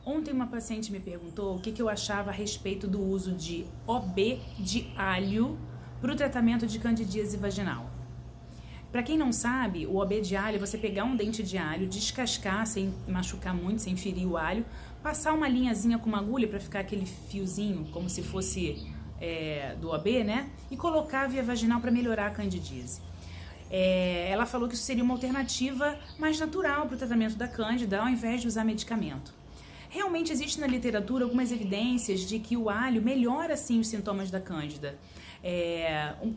Ontem uma paciente me perguntou o que eu achava a respeito do uso de OB de alho para o tratamento de candidíase vaginal. Para quem não sabe, o OB de alho é você pegar um dente de alho, descascar sem machucar muito, sem ferir o alho, passar uma linhazinha com uma agulha para ficar aquele fiozinho, como se fosse do OB, né? E colocar a via vaginal para melhorar a candidíase. Ela falou que isso seria uma alternativa mais natural para o tratamento da cândida, ao invés de usar medicamento. Realmente existe na literatura algumas evidências de que o alho melhora sim os sintomas da cândida,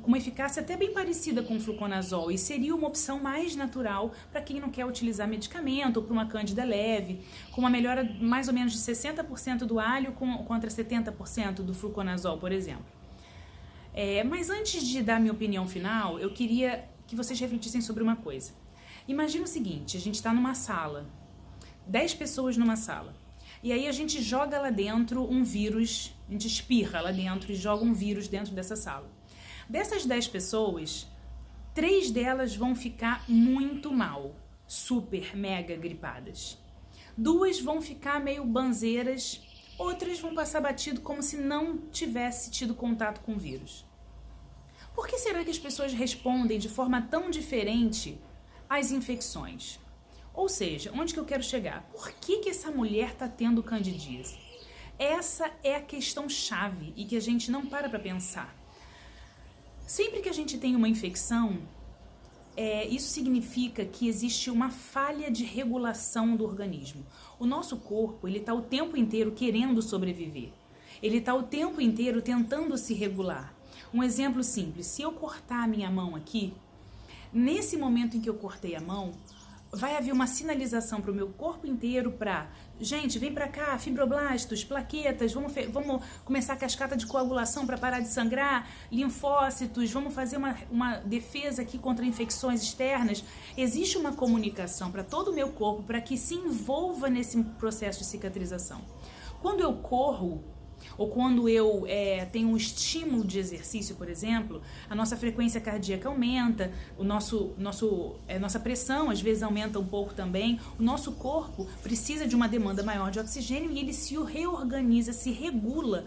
com uma eficácia até bem parecida com o fluconazol, e seria uma opção mais natural para quem não quer utilizar medicamento ou para uma cândida leve, com uma melhora mais ou menos de 60% do alho contra 70% do fluconazol, por exemplo. Mas antes de dar minha opinião final, eu queria que vocês refletissem sobre uma coisa. Imagina o seguinte, a gente está numa sala, 10 pessoas numa sala. E aí a gente joga lá dentro um vírus, a gente espirra lá dentro e joga um vírus dentro dessa sala. Dessas 10 pessoas, 3 delas vão ficar muito mal, super, mega gripadas. 2 vão ficar meio banzeiras, outras vão passar batido como se não tivesse tido contato com o vírus. Por que será que as pessoas respondem de forma tão diferente às infecções? Ou seja, onde que eu quero chegar? Por que essa mulher está tendo candidíase? Essa é a questão chave e que a gente não para pensar. Sempre que a gente tem uma infecção, isso significa que existe uma falha de regulação do organismo. O nosso corpo está o tempo inteiro querendo sobreviver. Ele está o tempo inteiro tentando se regular. Um exemplo simples, se eu cortar a minha mão aqui, nesse momento em que eu cortei a mão, vai haver uma sinalização para o meu corpo inteiro para, gente, vem para cá, fibroblastos, plaquetas, vamos começar a cascata de coagulação para parar de sangrar, linfócitos, vamos fazer uma defesa aqui contra infecções externas. Existe uma comunicação para todo o meu corpo para que se envolva nesse processo de cicatrização. Quando eu corro, ou quando eu tenho um estímulo de exercício, por exemplo, a nossa frequência cardíaca aumenta, nossa pressão às vezes aumenta um pouco também, o nosso corpo precisa de uma demanda maior de oxigênio e ele se reorganiza, se regula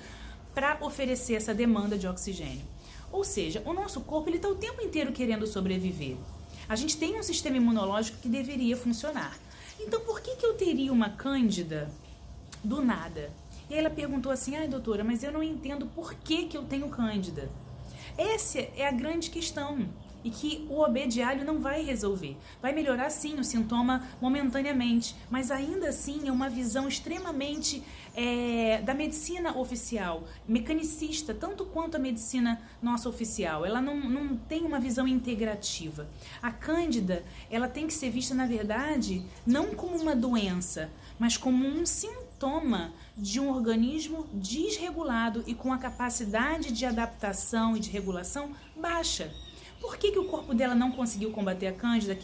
para oferecer essa demanda de oxigênio. Ou seja, o nosso corpo está o tempo inteiro querendo sobreviver. A gente tem um sistema imunológico que deveria funcionar. Então por que eu teria uma cândida do nada? E aí ela perguntou assim, doutora, mas eu não entendo por que eu tenho cândida. Essa é a grande questão e que o OB de alho não vai resolver. Vai melhorar sim o sintoma momentaneamente, mas ainda assim é uma visão extremamente da medicina oficial, mecanicista, tanto quanto a medicina nossa oficial. Ela não tem uma visão integrativa. A cândida, ela tem que ser vista, na verdade, não como uma doença, mas como um sintoma de um organismo desregulado e com a capacidade de adaptação e de regulação baixa. Por que o corpo dela não conseguiu combater a cândida,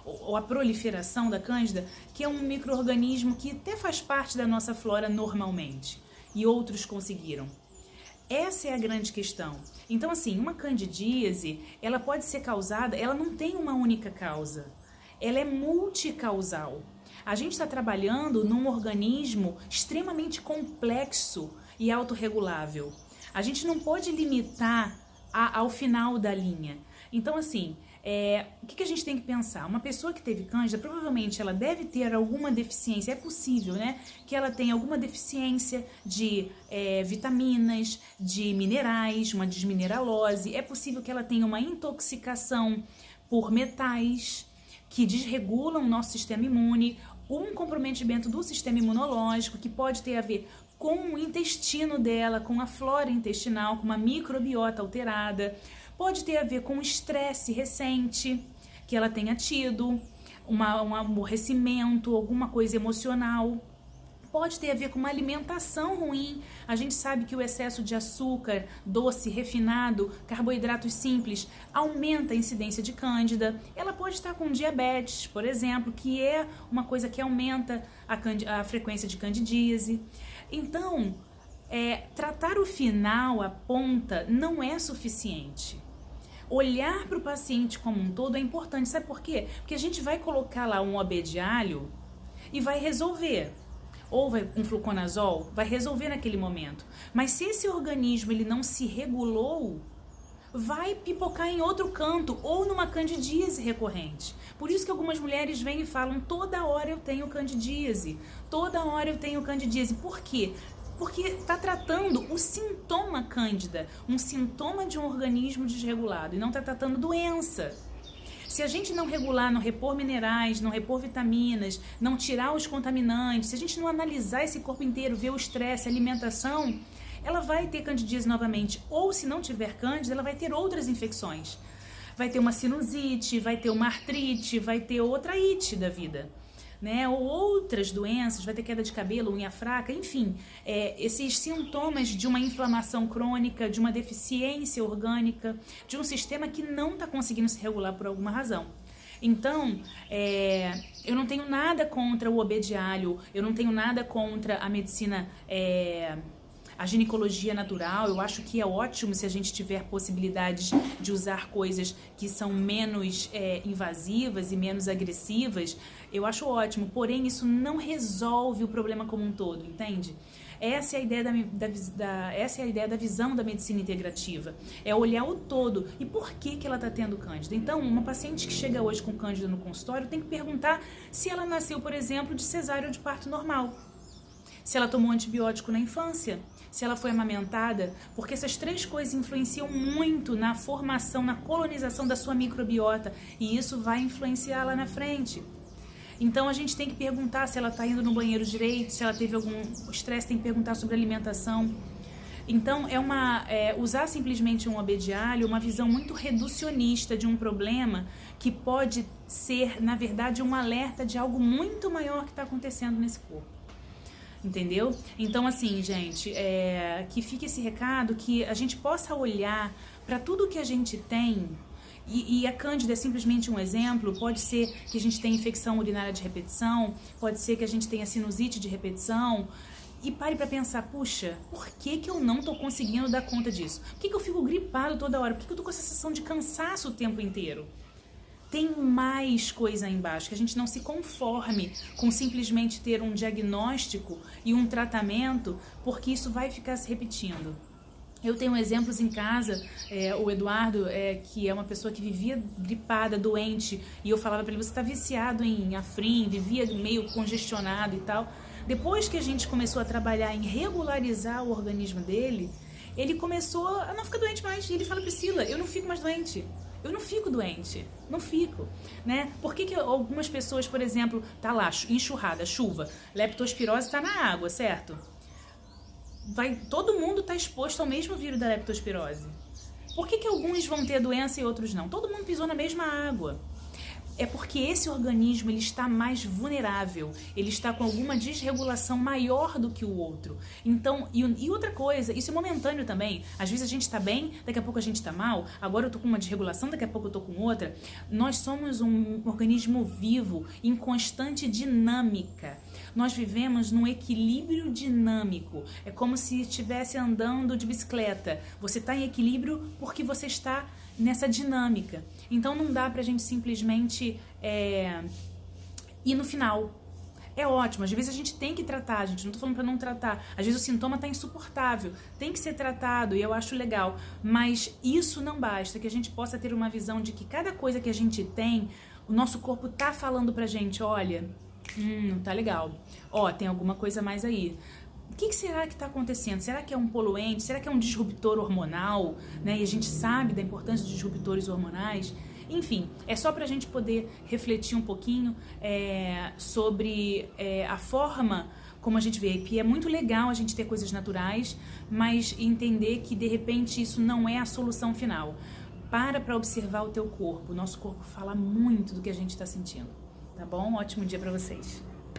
ou a proliferação da cândida, que é um micro-organismo que até faz parte da nossa flora normalmente, e outros conseguiram? Essa é a grande questão. Então, assim, uma candidíase, ela pode ser causada, ela não tem uma única causa, ela é multicausal. A gente está trabalhando num organismo extremamente complexo e autorregulável. A gente não pode limitar ao final da linha. Então, assim, o que a gente tem que pensar? Uma pessoa que teve cândida, provavelmente ela deve ter alguma deficiência, é possível, né? Que ela tenha alguma deficiência de vitaminas, de minerais, uma desmineralose. É possível que ela tenha uma intoxicação por metais que desregulam o nosso sistema imune, um comprometimento do sistema imunológico que pode ter a ver com o intestino dela, com a flora intestinal, com uma microbiota alterada, pode ter a ver com o estresse recente que ela tenha tido, um aborrecimento, alguma coisa emocional. Pode ter a ver com uma alimentação ruim. A gente sabe que o excesso de açúcar, doce, refinado, carboidratos simples aumenta a incidência de cândida. Ela pode estar com diabetes, por exemplo, que é uma coisa que aumenta a frequência de candidíase. Então, tratar o final, a ponta, não é suficiente. Olhar para o paciente como um todo é importante. Sabe por quê? Porque a gente vai colocar lá um OB de alho e vai resolver. ou um fluconazol, vai resolver naquele momento. Mas se esse organismo ele não se regulou, vai pipocar em outro canto ou numa candidíase recorrente. Por isso que algumas mulheres vêm e falam: toda hora eu tenho candidíase, toda hora eu tenho candidíase. Por quê? Porque está tratando o sintoma cândida, um sintoma de um organismo desregulado, e não está tratando doença. Se a gente não regular, não repor minerais, não repor vitaminas, não tirar os contaminantes, se a gente não analisar esse corpo inteiro, ver o estresse, a alimentação, ela vai ter candidíase novamente. Ou se não tiver cândida, ela vai ter outras infecções. Vai ter uma sinusite, vai ter uma artrite, vai ter outra ite da vida, né? Ou outras doenças, vai ter queda de cabelo, unha fraca, enfim. Esses sintomas de uma inflamação crônica, de uma deficiência orgânica, de um sistema que não está conseguindo se regular por alguma razão. Então, eu não tenho nada contra o OB de alho, eu não tenho nada contra a medicina, a ginecologia natural. Eu acho que é ótimo se a gente tiver possibilidades de usar coisas que são menos invasivas e menos agressivas. Eu acho ótimo, porém isso não resolve o problema como um todo, entende? Essa é a ideia essa é a ideia da visão da medicina integrativa. É olhar o todo. E por que ela está tendo cândida? Então, uma paciente que chega hoje com cândida no consultório tem que perguntar se ela nasceu, por exemplo, de cesárea ou de parto normal. Se ela tomou antibiótico na infância, se ela foi amamentada, porque essas três coisas influenciam muito na formação, na colonização da sua microbiota, e isso vai influenciar lá na frente. Então a gente tem que perguntar se ela está indo no banheiro direito, se ela teve algum estresse, tem que perguntar sobre alimentação. Então usar simplesmente um OB de alho, uma visão muito reducionista de um problema que pode ser, na verdade, um alerta de algo muito maior que está acontecendo nesse corpo. Entendeu? Então, assim, gente, que fique esse recado, que a gente possa olhar para tudo que a gente tem. E a cândida é simplesmente um exemplo. Pode ser que a gente tenha infecção urinária de repetição, pode ser que a gente tenha sinusite de repetição. E pare para pensar: puxa, por que eu não tô conseguindo dar conta disso? Por que eu fico gripado toda hora? Por que eu tô com essa sensação de cansaço o tempo inteiro? Tem mais coisa aí embaixo, que a gente não se conforme com simplesmente ter um diagnóstico e um tratamento, porque isso vai ficar se repetindo. Eu tenho exemplos em casa, o Eduardo, que é uma pessoa que vivia gripada, doente, e eu falava para ele: você está viciado em Afrin, vivia meio congestionado e tal. Depois que a gente começou a trabalhar em regularizar o organismo dele, ele começou a não ficar doente mais. E ele fala: Priscila, eu não fico mais doente. Eu não fico doente, não fico, né? Por que algumas pessoas, por exemplo, tá lá, enxurrada, chuva, leptospirose tá na água, certo? Todo mundo tá exposto ao mesmo vírus da leptospirose. Por que alguns vão ter doença e outros não? Todo mundo pisou na mesma água. É porque esse organismo ele está mais vulnerável, ele está com alguma desregulação maior do que o outro. Então, e outra coisa, isso é momentâneo também. Às vezes a gente está bem, daqui a pouco a gente está mal, agora eu tô com uma desregulação, daqui a pouco eu tô com outra. Nós somos um organismo vivo, em constante dinâmica. Nós vivemos num equilíbrio dinâmico. É como se estivesse andando de bicicleta. Você está em equilíbrio porque você está nessa dinâmica. Então não dá pra gente simplesmente ir no final. É ótimo, às vezes a gente tem que tratar, gente, não tô falando pra não tratar. Às vezes o sintoma tá insuportável, tem que ser tratado e eu acho legal. Mas isso não basta, que a gente possa ter uma visão de que cada coisa que a gente tem, o nosso corpo tá falando pra gente: olha, não tá legal. Ó, tem alguma coisa mais aí. O que será que está acontecendo? Será que é um poluente? Será que é um disruptor hormonal? Né? E a gente sabe da importância dos disruptores hormonais. Enfim, é só para a gente poder refletir um pouquinho sobre a forma como a gente vê. Que é muito legal a gente ter coisas naturais, mas entender que de repente isso não é a solução final. Para observar o teu corpo. O nosso corpo fala muito do que a gente está sentindo. Tá bom? Ótimo dia para vocês.